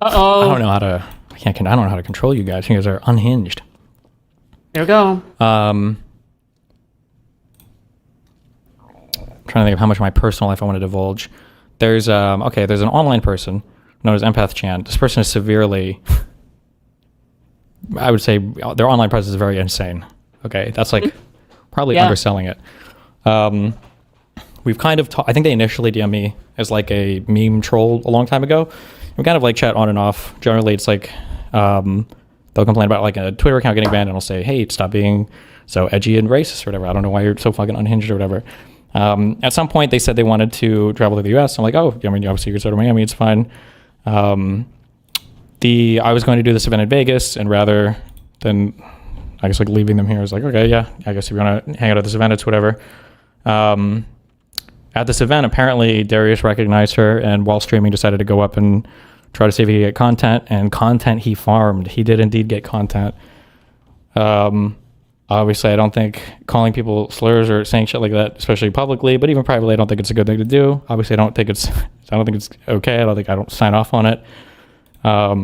I Uh-oh. don't know how to. I don't know how to control you guys. You guys are unhinged. Here we go. Trying to think of how much of my personal life I want to divulge. There's an online person known as Empath-Chan. This person is severely, I would say, their online presence is very insane. Okay, that's like probably underselling it. We've kind of, I think they initially DM me as like a meme troll a long time ago. We kind of like chat on and off. Generally, it's like they'll complain about like a Twitter account getting banned, and I'll say, "Hey, stop being so edgy and racist or whatever. I don't know why you're so fucking unhinged or whatever." At some point, they said they wanted to travel to the U.S. I'm like, "Oh, I mean, obviously you could go to Miami. It's fine." I was going to do this event in Vegas, and rather than, I guess, like leaving them here, I was like, "Okay, yeah, I guess if you want to hang out at this event, it's whatever." At this event, apparently Darius recognized her, and while streaming, decided to go up and try to see if he could get content. And content he farmed. He did indeed get content. Obviously, I don't think calling people slurs or saying shit like that, especially publicly, but even privately, I don't think it's a good thing to do. Obviously, I don't think it's okay. I don't sign off on it. I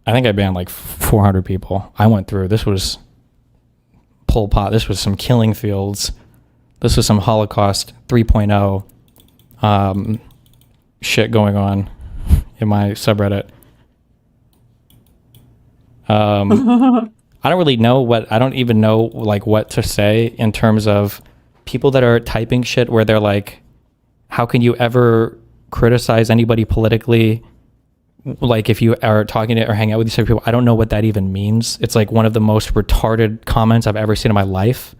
think I banned like 400 people. I went through. This was Pol Pot. This was some killing fields. This was some Holocaust 3.0 shit going on in my subreddit. I don't really know I don't even know like what to say in terms of people that are typing shit where they're like, how can you ever criticize anybody politically? Like if you are talking to or hang out with these type of people, I don't know what that even means. It's like one of the most retarded comments I've ever seen in my life.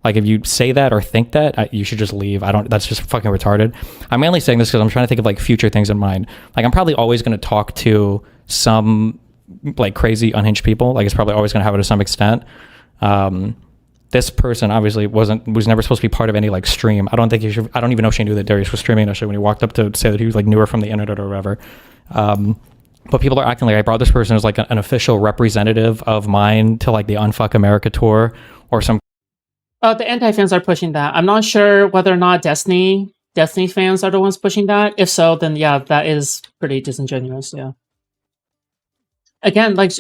Like if you say that or think that, you should just leave. That's just fucking retarded. I'm mainly saying this because I'm trying to think of like future things in mind. Like I'm probably always going to talk to some like crazy unhinged people. Like it's probably always going to have it to some extent. This person obviously was never supposed to be part of any like stream. I don't even know if she knew that Darius was streaming initially when he walked up to say that he was like knew her from the internet or whatever. But people are acting like I brought this person as like an official representative of mine to like the Unfuck America tour or some. The anti-fans are pushing that. I'm not sure whether or not Destiny fans are the ones pushing that. If so, then yeah, that is pretty disingenuous. Yeah. Again, like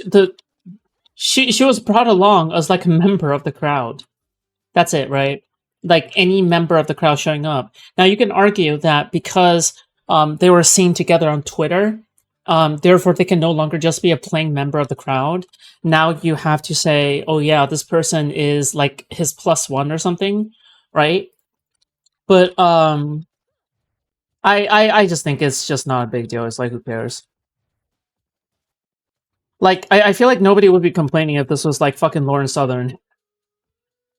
she was brought along as like a member of the crowd. That's it, right? Like any member of the crowd showing up. Now you can argue that because they were seen together on Twitter, therefore they can no longer just be a plain member of the crowd. Now you have to say, oh yeah, this person is like his +1 or something, right? But I just think it's just not a big deal. It's like, who cares? Like, I feel like nobody would be complaining if this was like fucking Lauren Southern.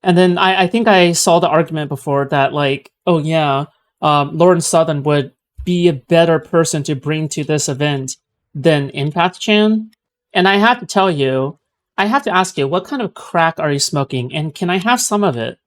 And then I think I saw the argument before that like, oh yeah, Lauren Southern would be a better person to bring to this event than Empath-Chan. And I have to ask you, what kind of crack are you smoking? And can I have some of it?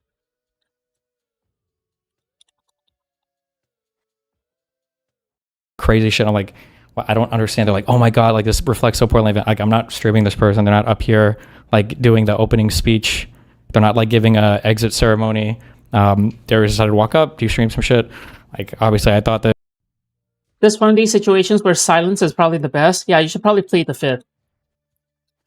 Crazy shit. I'm like, well, I don't understand. They're like, oh my God, like this reflects so poorly. Like I'm not streaming this person. They're not up here like doing the opening speech. They're not like giving a exit ceremony. Darius decided to walk up, do stream some shit. Like obviously I thought that This one of these situations where silence is probably the best. Yeah, you should probably plead the fifth.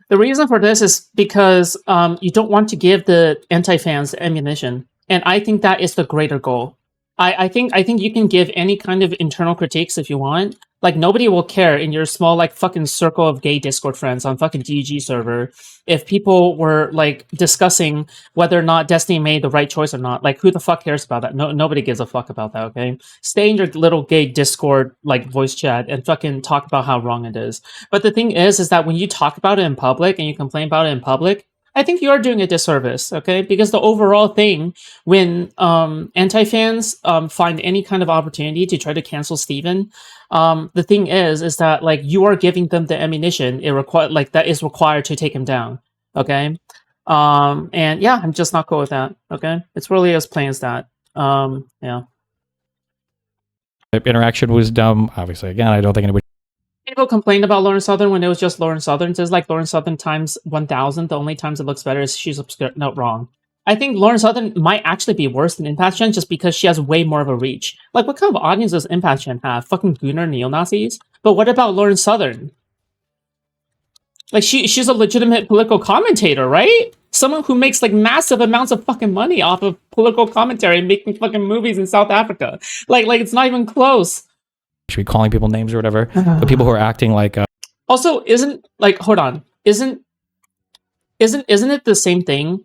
The reason for this is because you don't want to give the anti-fans ammunition. And I think that is the greater goal. I think you can give any kind of internal critiques if you want. Like, nobody will care in your small, like, fucking circle of gay Discord friends on fucking DG server if people were, like, discussing whether or not Destiny made the right choice or not. Like, who the fuck cares about that? Nobody gives a fuck about that, okay? Stay in your little gay Discord, like, voice chat and fucking talk about how wrong it is. But the thing is that when you talk about it in public and you complain about it in public, I think you are doing a disservice, okay? Because the overall thing, when anti-fans find any kind of opportunity to try to cancel Steven, the thing is that like you are giving them the ammunition that is required to take him down, okay? And yeah, I'm just not cool with that, okay? It's really as plain as that. Yeah. interaction was dumb. Obviously, again, I don't think anybody. People complained about Lauren Southern when it was just Lauren Southern. It's like Lauren Southern times 1,000. The only times it looks better is she's obscure. No, wrong. I think Lauren Southern might actually be worse than Empath-Chan just because she has way more of a reach. Like, what kind of audience does Empath-Chan have? Fucking gooner neo-Nazis? But what about Lauren Southern? Like, she's a legitimate political commentator, right? Someone who makes, like, massive amounts of fucking money off of political commentary and making fucking movies in South Africa. Like it's not even close. Should be calling people names or whatever. But people who are acting like... Also, hold on. Isn't it the same thing?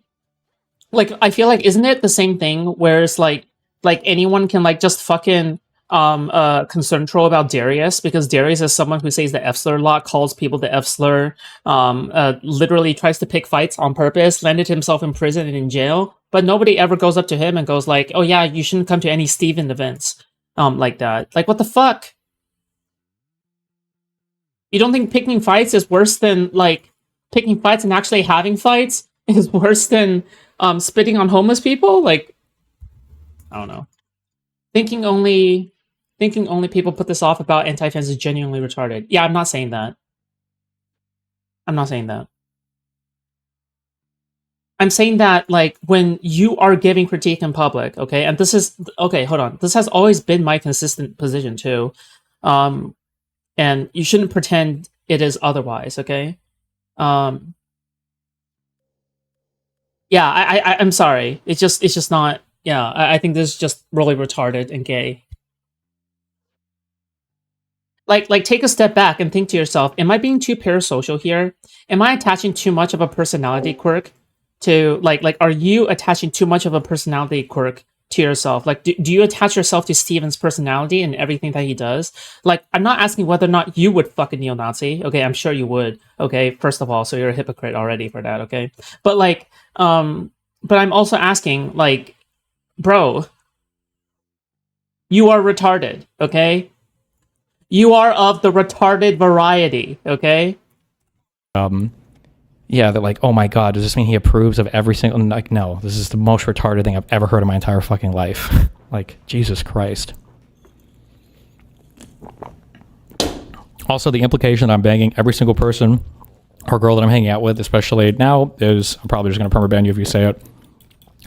Like, I feel like, isn't it the same thing where it's like anyone can like just fucking concern troll about Darius, because Darius is someone who says the F slur a lot, calls people the F slur, literally tries to pick fights on purpose, landed himself in prison and in jail, but nobody ever goes up to him and goes like, oh yeah, you shouldn't come to any Steven events like that. Like, what the fuck? You don't think picking fights is worse than, like, picking fights and actually having fights is worse than spitting on homeless people? Like, I don't know. Thinking only people put this off about anti-fans is genuinely retarded. Yeah, I'm not saying that. I'm not saying that. I'm saying that, like, when you are giving critique in public, okay, and this is, okay, hold on. This has always been my consistent position, too. And you shouldn't pretend it is otherwise, okay? Yeah, I'm sorry. It's just not, yeah, I think this is just really retarded and gay. Like take a step back and think to yourself, am I being too parasocial here? Am I attaching too much of a personality quirk to, like, are you attaching too much of a personality quirk to yourself? Like, do you attach yourself to Steven's personality and everything that he does? Like, I'm not asking whether or not you would fuck a neo-Nazi. Okay, I'm sure you would. Okay, first of all, so you're a hypocrite already for that, okay? But, like, but I'm also asking, like, bro, you are retarded, okay? You are of the retarded variety, okay? Yeah, they're like, oh my god, does this mean he approves of every single... Like, no, this is the most retarded thing I've ever heard in my entire fucking life. Like, Jesus Christ. Also, the implication that I'm banging every single person or girl that I'm hanging out with, especially now, is I'm probably just going to permaban you if you say it.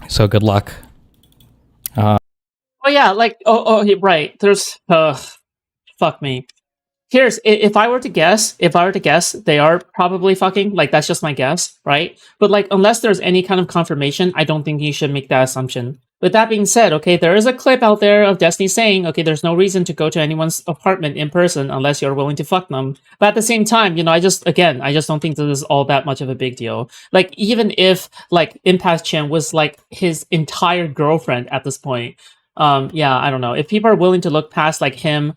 So good luck. Oh yeah, like, right, there's, fuck me. Here's, if I were to guess, they are probably fucking, like, that's just my guess, right? But, like, unless there's any kind of confirmation, I don't think you should make that assumption. With that being said, okay, there is a clip out there of Destiny saying, okay, there's no reason to go to anyone's apartment in person unless you're willing to fuck them. But at the same time, you know, I just don't think this is all that much of a big deal. Like, even if, like, Empath-Chan was, like, his entire girlfriend at this point, yeah, I don't know. If people are willing to look past, like, him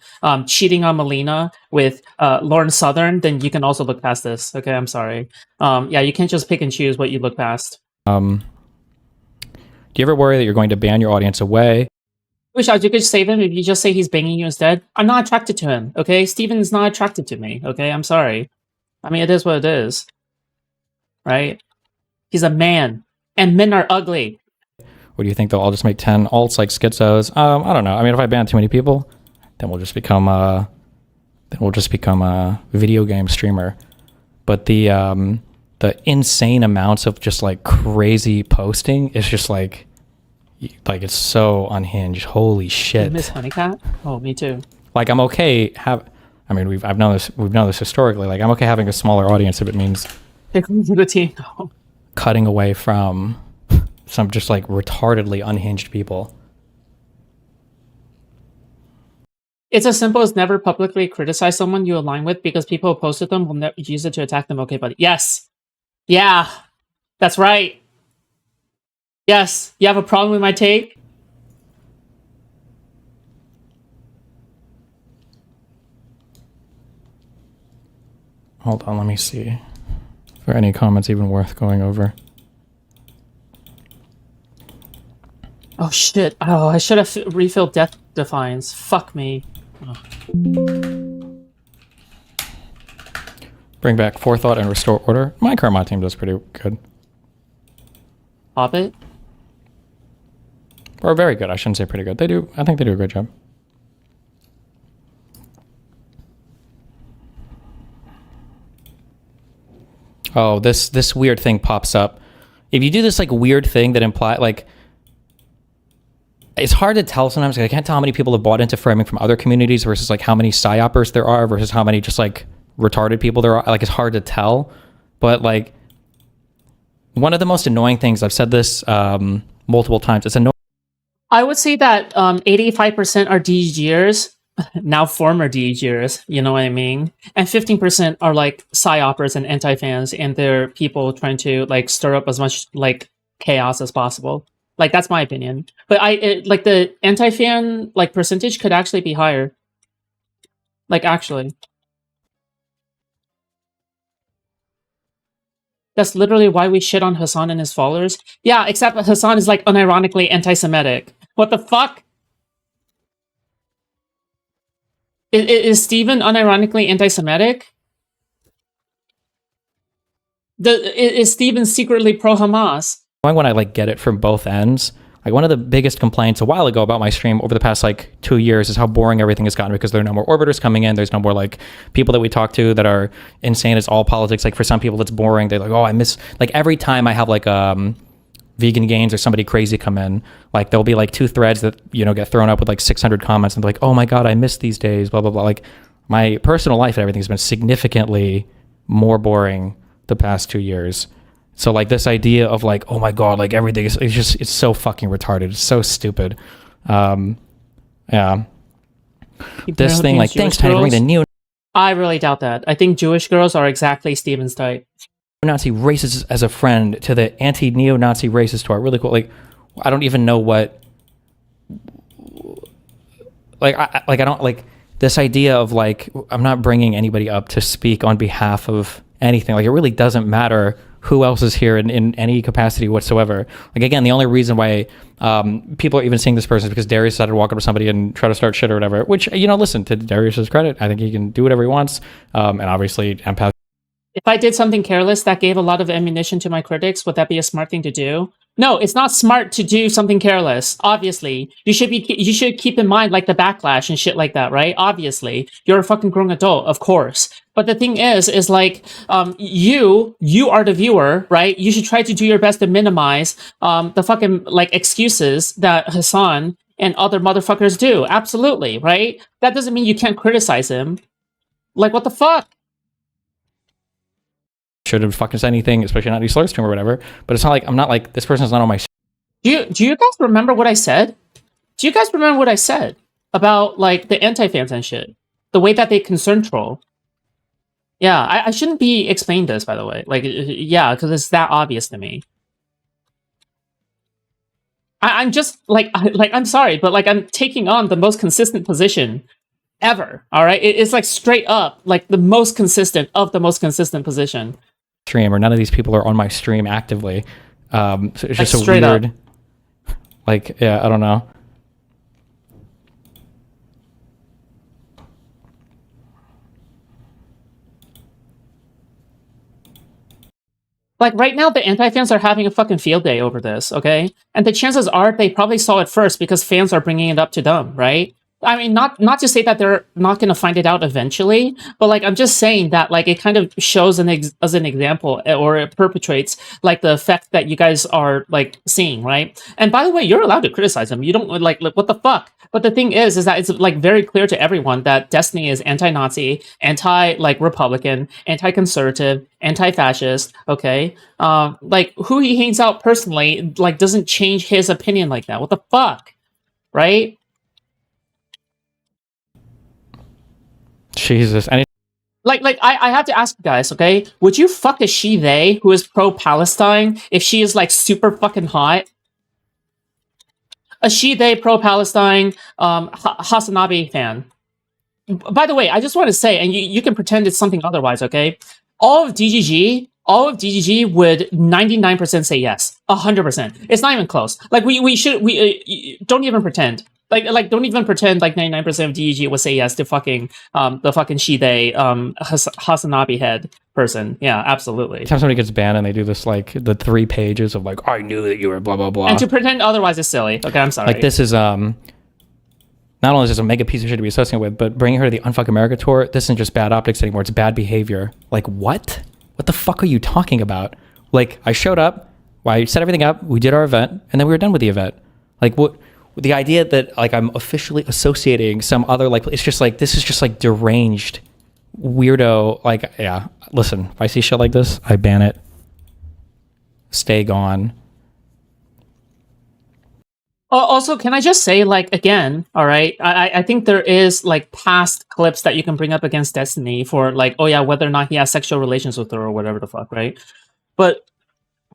cheating on Melina with Lauren Southern, then you can also look past this. Okay, I'm sorry. Yeah, you can't just pick and choose what you look past. Do you ever worry that you're going to ban your audience away? Wish you could save him if you just say he's banging you instead. I'm not attracted to him, okay? Steven's not attracted to me, okay? I'm sorry. I mean, it is what it is. Right? He's a man. And men are ugly. Or do you think they'll all just make 10 alts like schizos? I don't know. I mean, if I ban too many people, then we'll just become a video game streamer. But the insane amounts of just like crazy posting is just like it's so unhinged. Holy shit. You miss Honeycat? Oh, me too. Like, I'm okay we've known this historically. Like, I'm okay having a smaller audience if it means the team. No. Cutting away from some just like retardedly unhinged people. It's as simple as never publicly criticize someone you align with, because people who posted them will never use it to attack them. Okay, buddy. Yes. Yeah. That's right. Yes. You have a problem with my take? Hold on, let me see if there are any comments even worth going over. Oh shit. Oh, I should have refilled Death Defiance. Fuck me. Oh. Bring back forethought and restore order. My Karma team does pretty good. Hobbit? Or very good. I shouldn't say pretty good. I think they do a great job. Oh, this weird thing pops up if you do this like weird thing that imply like, it's hard to tell sometimes. I can't tell how many people have bought into framing from other communities versus like how many psyopers there are versus how many just like retarded people there are. Like it's hard to tell, but like one of the most annoying things, I've said this multiple times, it's annoying. I would say that 85% are DGers, now former DGers, you know what I mean? And 15% are like psyopers and anti-fans, and they're people trying to like stir up as much like chaos as possible. Like that's my opinion. But like the anti-fan like percentage could actually be higher. Like actually. That's literally why we shit on Hassan and his followers. Yeah, except Hassan is like unironically anti-Semitic. What the fuck? Is Steven unironically anti-Semitic? Is Steven secretly pro-Hamas? When I like get it from both ends. Like one of the biggest complaints a while ago about my stream over the past like 2 years is how boring everything has gotten because there are no more orbiters coming in. There's no more like people that we talk to that are insane. It's all politics. Like for some people it's boring. They're like, oh, I miss, like every time I have like vegan gains or somebody crazy come in, like there'll be like 2 threads that, you know, get thrown up with like 600 comments and they're like, oh my God, I miss these days, blah, blah, blah. Like my personal life and everything has been significantly more boring the past 2 years. So like this idea of like, oh my God, like everything is, it's so fucking retarded. It's so stupid. Yeah. This thing like, thanks Tiny for bringing the neo. I really doubt that. I think Jewish girls are exactly Steven's type. Nazi racist as a friend to the anti-neo-Nazi racist to our really cool, like, I don't even know what, like, I don't like this idea of like, I'm not bringing anybody up to speak on behalf of anything. Like it really doesn't matter who else is here in any capacity whatsoever. Like again, the only reason why people are even seeing this person is because Darius decided to walk up to somebody and try to start shit or whatever, which, you know, listen, to Darius's credit, I think he can do whatever he wants. And obviously Empath. If I did something careless that gave a lot of ammunition to my critics, would that be a smart thing to do? No, it's not smart to do something careless. Obviously, you should keep in mind like the backlash and shit like that, right? Obviously, you're a fucking grown adult, of course. But the thing is like you are the viewer, right? You should try to do your best to minimize the fucking like excuses that Hassan and other motherfuckers do. Absolutely, right? That doesn't mean you can't criticize him. Like what the fuck? Shouldn't fucking say anything, especially not any slur stream or whatever. But it's not like I'm not like this person's not on my. Do you guys remember what I said? Do you guys remember what I said about like the anti-fans and shit? The way that they concern troll. Yeah, I shouldn't be explaining this, by the way. Like, yeah, because it's that obvious to me. I'm just like I'm sorry, but like I'm taking on the most consistent position ever. All right, it's like straight up like the most consistent of the most consistent position. Stream or none of these people are on my stream actively. So it's just like, a weird. Up. Like, yeah, I don't know. Like right now, the anti-fans are having a fucking field day over this, okay? And the chances are they probably saw it first because fans are bringing it up to them, right? I mean, not to say that they're not going to find it out eventually, but like I'm just saying that like it kind of shows as an example, or it perpetrates like the effect that you guys are like seeing, right? And by the way, you're allowed to criticize them. You don't like what the fuck. But the thing is that it's like very clear to everyone that Destiny is anti-Nazi, like Republican, anti-conservative, anti-fascist. Okay, like who he hangs out personally like doesn't change his opinion like that. What the fuck, right? Jesus. Like I have to ask you guys, okay? Would you fuck a she-they who is pro-Palestine if she is like super fucking hot? A she-they pro-Palestine Hasanabi fan. By the way, I just want to say, and you can pretend it's something otherwise, okay? All of DGG would 99% say yes. 100%. It's not even close. Like we don't even pretend. Like don't even pretend like 99% of DEG would say yes to fucking the fucking she-they Hasanabi head person. Yeah, absolutely. Anytime somebody gets banned and they do this like the 3 pages of like, I knew that you were blah blah blah. And to pretend otherwise is silly. Okay, I'm sorry. Like this is not only is this a mega piece of shit to be associated with, but bringing her to the Unfuck America tour, this isn't just bad optics anymore, it's bad behavior. Like what? What the fuck are you talking about? Like I showed up, I set everything up, we did our event, and then we were done with the event. Like, what the idea that like I'm officially associating some other, like, it's just like, this is just like deranged weirdo. Like, yeah, listen, if I see shit like this, I ban it. Stay gone. Also, can I just say, like, again, all right, I think there is, like, past clips that you can bring up against Destiny for, like, oh yeah, whether or not he has sexual relations with her or whatever the fuck, right? But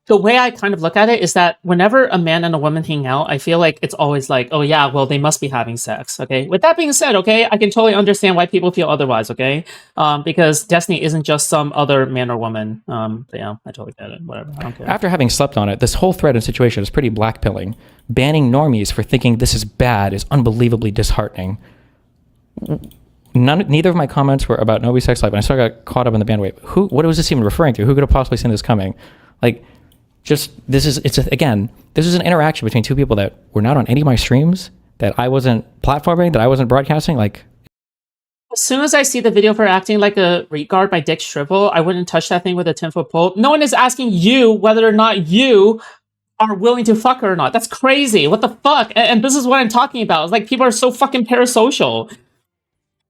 the way I kind of look at it is that whenever a man and a woman hang out, I feel like it's always like, oh yeah, well, they must be having sex, okay? With that being said, okay, I can totally understand why people feel otherwise, okay? Because Destiny isn't just some other man or woman. But yeah, I totally get it, whatever, I don't care. After having slept on it, this whole thread and situation is pretty blackpilling. Banning normies for thinking this is bad is unbelievably disheartening. Neither of my comments were about Nobi's sex life, and I sort of got caught up in the bandwave. What was this even referring to? Who could have possibly seen this coming? Like, this is an interaction between two people that were not on any of my streams, that I wasn't platforming, that I wasn't broadcasting. Like, as soon as I see the video for acting like a retard by Dick Shrivel, I wouldn't touch that thing with a 10-foot pole. No one is asking you whether or not you are willing to fuck her or not. That's crazy. What the fuck? And this is what I'm talking about. It's like, people are so fucking parasocial.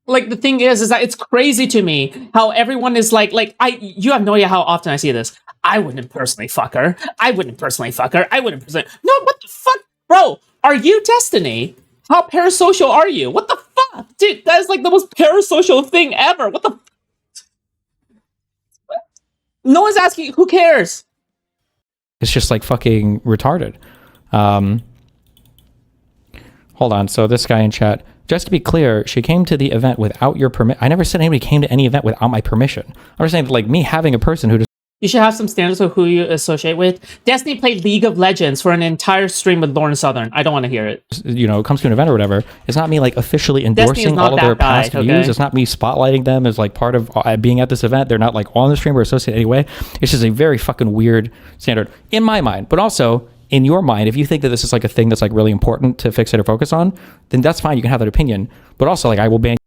Like, the thing is that it's crazy to me how everyone is like, you have no idea how often I see this. I wouldn't personally fuck her. I wouldn't personally fuck her. I wouldn't personally. No, what the fuck? Bro, are you Destiny? How parasocial are you? What the fuck? Dude, that is like the most parasocial thing ever. What the No one's asking. Who cares? it's just like fucking retarded. Hold on. So this guy in chat, just to be clear, she came to the event without your permission. I never said anybody came to any event without my permission. I'm just saying that, like, me having a person who just, You should have some standards of who you associate with. Destiny played League of Legends for an entire stream with Lauren Southern. I don't want to hear it. Comes to an event or whatever. It's not me like officially endorsing all of their past views. It's not me spotlighting them as like part of being at this event. They're not like on the stream or associated anyway. It's just a very fucking weird standard in my mind, but also in your mind. If you think that this is like a thing that's like really important to fixate or focus on, then that's fine. You can have that opinion, but also like I will ban.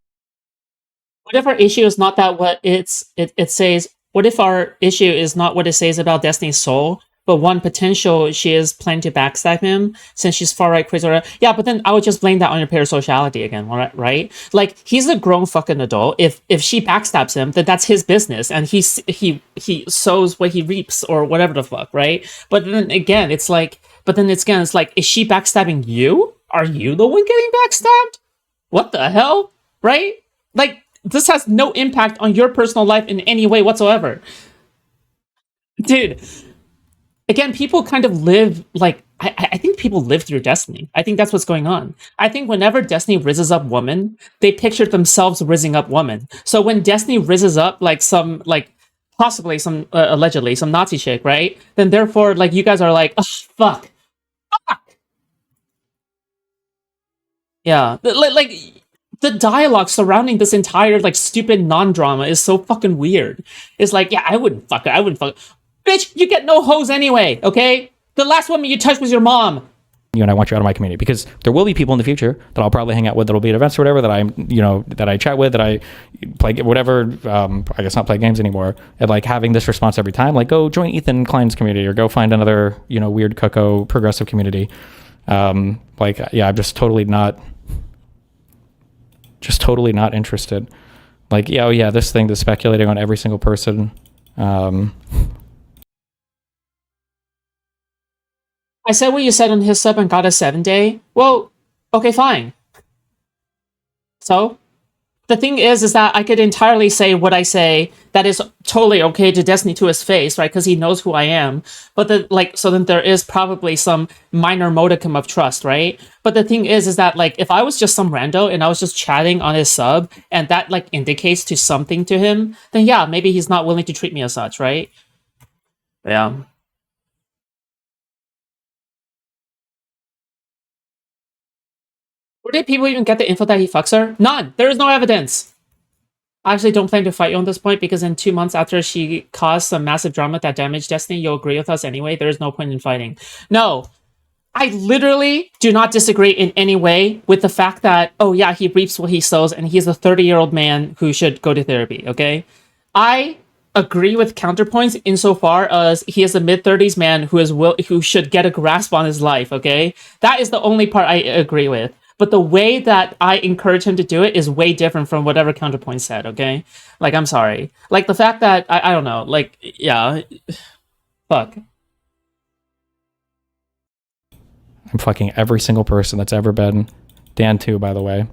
What if our issue is not that what it says? What if our issue is not what it says about Destiny's soul, but one potential she is planning to backstab him since she's far right crazy? Yeah, but then I would just blame that on your parasociality again, right? Like, he's a grown fucking adult. If she backstabs him, then that's his business, and he sows what he reaps or whatever the fuck, right? But then again, it's like, is she backstabbing you? Are you the one getting backstabbed? What the hell, right? Like, this has no impact on your personal life in any way whatsoever. Dude, again, people kind of live, like, I think people live through Destiny. I think that's what's going on. I think whenever Destiny rizzes up women, they picture themselves rizzing up women. So when Destiny rizzes up, like, some, like, possibly some, allegedly, some Nazi chick, right? Then therefore, like, you guys are like, oh, fuck. Yeah, like, the dialogue surrounding this entire, like, stupid non-drama is so fucking weird. It's like, yeah, I wouldn't fuck her. Bitch, you get no hoes anyway, okay? The last woman you touched was your mom. And I want you out of my community, because there will be people in the future that I'll probably hang out with, that'll be at events or whatever, that that I chat with, that I play whatever. I guess not play games anymore. And like having this response every time, like, go join Ethan Klein's community or go find another, weird cuckoo progressive community. I'm just totally not interested. Like, this thing that's speculating on every single person. I said what you said on his sub and got a 7-day. Well, okay, fine. So, the thing is that I could entirely say what I say that is totally okay to Destiny to his face, right? Because he knows who I am. But so then there is probably some minor modicum of trust, right? But the thing is that, like, if I was just some rando and I was just chatting on his sub and that, like, indicates to something to him, then yeah, maybe he's not willing to treat me as such, right? Yeah. Where did people even get the info that he fucks her? None! There is no evidence! I actually don't plan to fight you on this point, because in 2 months after she caused some massive drama that damaged Destiny, you'll agree with us anyway. There is no point in fighting. No! I literally do not disagree in any way with the fact that, oh yeah, he reaps what he sows, and he's a 30-year-old man who should go to therapy, okay? I agree with counterpoints insofar as he is a mid-30s man who should get a grasp on his life, okay? That is the only part I agree with. But the way that I encourage him to do it is way different from whatever counterpoint said, okay? Like, I'm sorry. Like, the fact that, I don't know, like, yeah, fuck. I'm fucking every single person that's ever been. Dan too, by the way.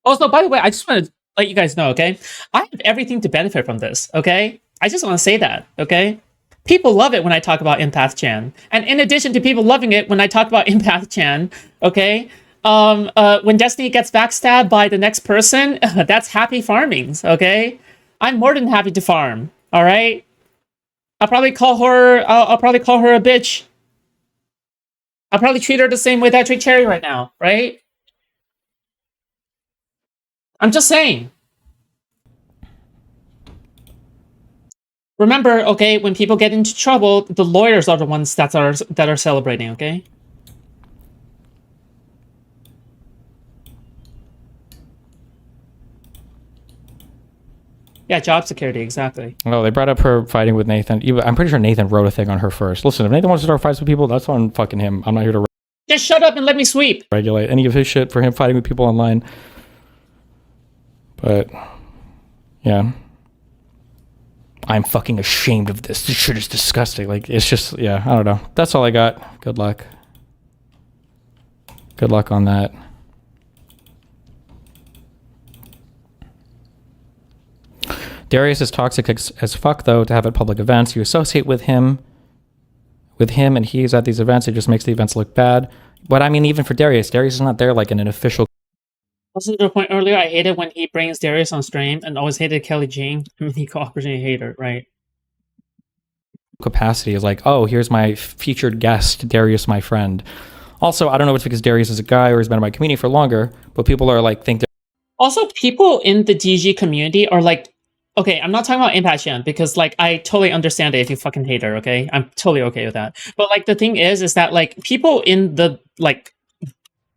Also, by the way, I just want to let you guys know, okay? I have everything to benefit from this, okay? I just want to say that, okay? People love it when I talk about Empath-Chan. And in addition to people loving it when I talk about Empath-Chan, okay? When Destiny gets backstabbed by the next person, that's happy farmings, okay? I'm more than happy to farm, all right? I'll probably call her a bitch. I'll probably treat her the same way that I treat Cherry right now, right? I'm just saying. Remember, okay, when people get into trouble, the lawyers are the ones that are celebrating, okay? Yeah, job security, exactly. Oh, they brought up her fighting with Nathan. I'm pretty sure Nathan wrote a thing on her first. Listen, if Nathan wants to start fights with people, that's on fucking him. I'm not here to Just shut up and let me sweep. regulate any of his shit for him fighting with people online. But, yeah. I'm fucking ashamed of this. This shit is disgusting. Like, it's just, yeah, I don't know. That's all I got. Good luck. Good luck on that. Darius is toxic as fuck, though, to have at public events. You associate with him, and he's at these events. It just makes the events look bad. But I mean, even for Darius is not there like in an official. Also, to the point earlier, I hated when he brings Darius on stream, and always hated Kelly Jean. He co-opportunity hater, right? Capacity is like, oh, here's my featured guest, Darius, my friend. Also, I don't know if it's because Darius is a guy or he's been in my community for longer, but people are like, think. Also, people in the DG community are like, okay, I'm not talking about Empath-Chan because, like, I totally understand it if you fucking hate her, okay? I'm totally okay with that. But, like, the thing is that, like, people in the, like,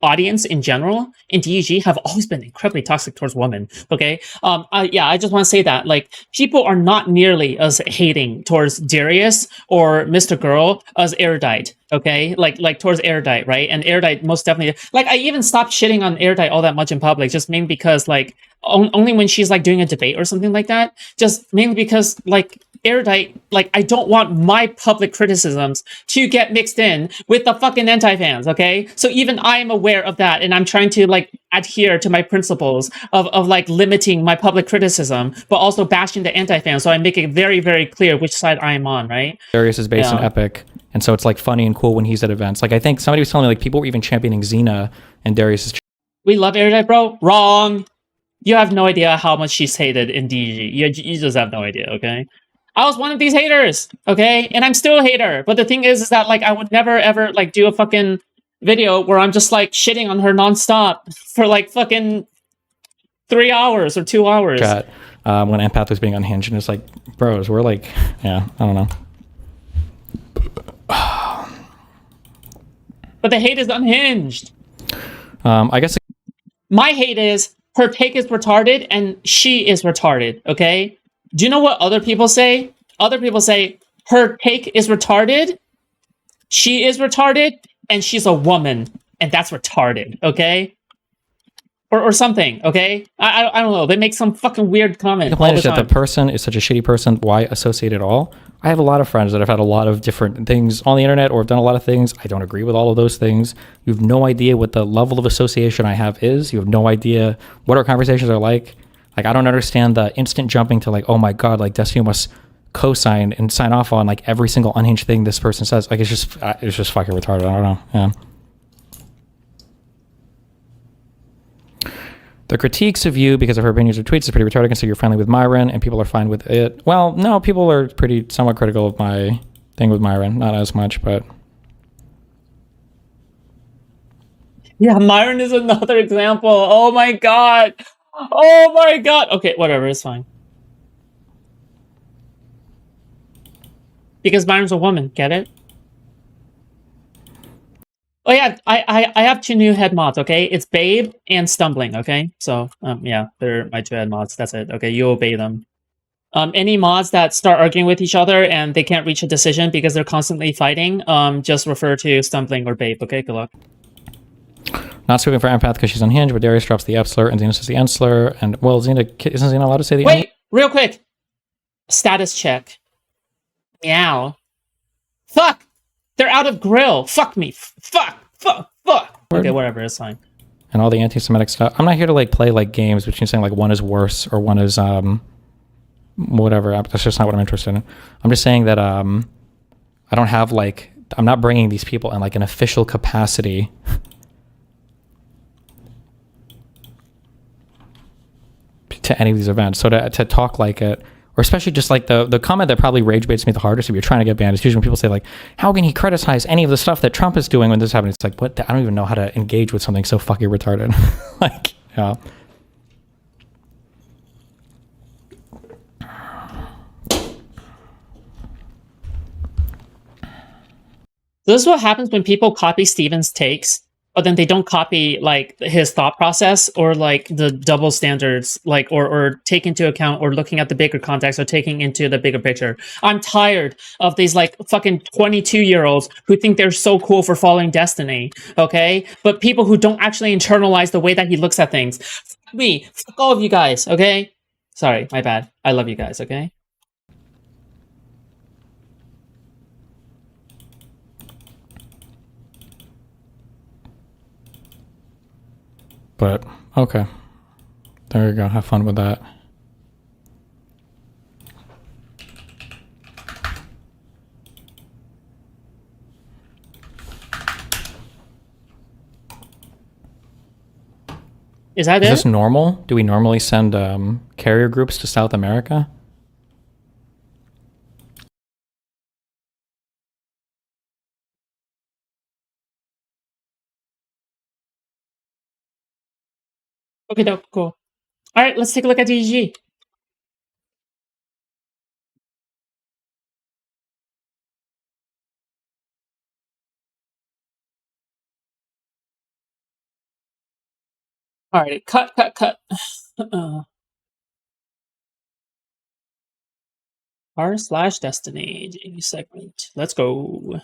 audience in general in DEG have always been incredibly toxic towards women, okay? I just want to say that, like, people are not nearly as hating towards Darius or Mr. Girl as Erudite, okay? Like towards Erudite, right? And Erudite most definitely, like, I even stopped shitting on Erudite all that much in public, just mainly because, like, only when she's, like, doing a debate or something like that, just mainly because, like, Erudite, like, I don't want my public criticisms to get mixed in with the fucking anti-fans, okay? So even I'm aware of that, and I'm trying to, like, adhere to my principles of like, limiting my public criticism, but also bashing the anti-fans, so I make it very, very clear which side I am on, right? Darius is based in Epic, and so it's, like, funny and cool when he's at events. Like, I think somebody was telling me, like, people were even championing Xena, and Darius is... We love Erudite, bro. Wrong! You have no idea how much she's hated in DG. You just have no idea, okay? I was one of these haters, okay? And I'm still a hater. But the thing is that, like, I would never, ever, like, do a fucking video where I'm just, like, shitting on her nonstop for, like, fucking 3 hours or 2 hours. Chat, when Empath was being unhinged, and it's like, bros, we're like, yeah, I don't know. But the hate is unhinged. I guess... My hate is her take is retarded and she is retarded, okay? Do you know what other people say? Other people say, her take is retarded, she is retarded, and she's a woman, and that's retarded, okay? Or something, okay? I don't know. They make some fucking weird comment. The complaint is that the person is such a shitty person. Why associate it all? I have a lot of friends that have had a lot of different things on the internet or have done a lot of things. I don't agree with all of those things. You have no idea what the level of association I have is. You have no idea what our conversations are like. Like, I don't understand the instant jumping to, like, oh my God, like, Destiny must co-sign and sign off on, like, every single unhinged thing this person says. Like, it's just fucking retarded. I don't know. Yeah. The critiques of you because of her opinions or tweets is pretty retarded, considering you're friendly with Myron and people are fine with it. Well, no, people are pretty somewhat critical of my thing with Myron. Not as much, but... Yeah, Myron is another example. Oh my God. Oh my God. Okay, whatever, it's fine. Because Myron's a woman, get it? Oh yeah, I have 2 new head mods, okay? It's Babe and Stumbling, okay? So, yeah, they're my 2 head mods, that's it. Okay, you obey them. Any mods that start arguing with each other and they can't reach a decision because they're constantly fighting, just refer to Stumbling or Babe. Okay, good luck. Not speaking for Empath because she's unhinged, but Darius drops the F slur and Xena says the N slur. And, well, isn't Xena allowed to say the N? Wait, real quick. Status check. Meow. Fuck! They're out of grill. Fuck me. Fuck. Okay, whatever, it's fine. And all the anti-Semitic stuff. I'm not here to like play like games between saying like one is worse or one is whatever. That's just not what I'm interested in. I'm just saying that I don't have like, I'm not bringing these people in like an official capacity to any of these events. So to talk like it, or especially just like the comment that probably rage baits me the hardest if you're trying to get banned is usually when people say like, how can he criticize any of the stuff that Trump is doing when this happens? It's like, what? I don't even know how to engage with something so fucking retarded. Like, yeah. This is what happens when people copy Steven's takes, but then they don't copy like his thought process or like the double standards, like or take into account or looking at the bigger context or taking into the bigger picture. I'm tired of these like fucking 22-year-olds who think they're so cool for following Destiny, okay? But people who don't actually internalize the way that he looks at things. Fuck me, fuck all of you guys, okay? Sorry, my bad. I love you guys, okay? But okay, there you go. Have fun with that. Is that Is it? this normal? Do we normally send carrier groups to South America? Okay, dope, cool. All right, let's take a look at DGG. All right, cut. R/Destiny segment. Let's go.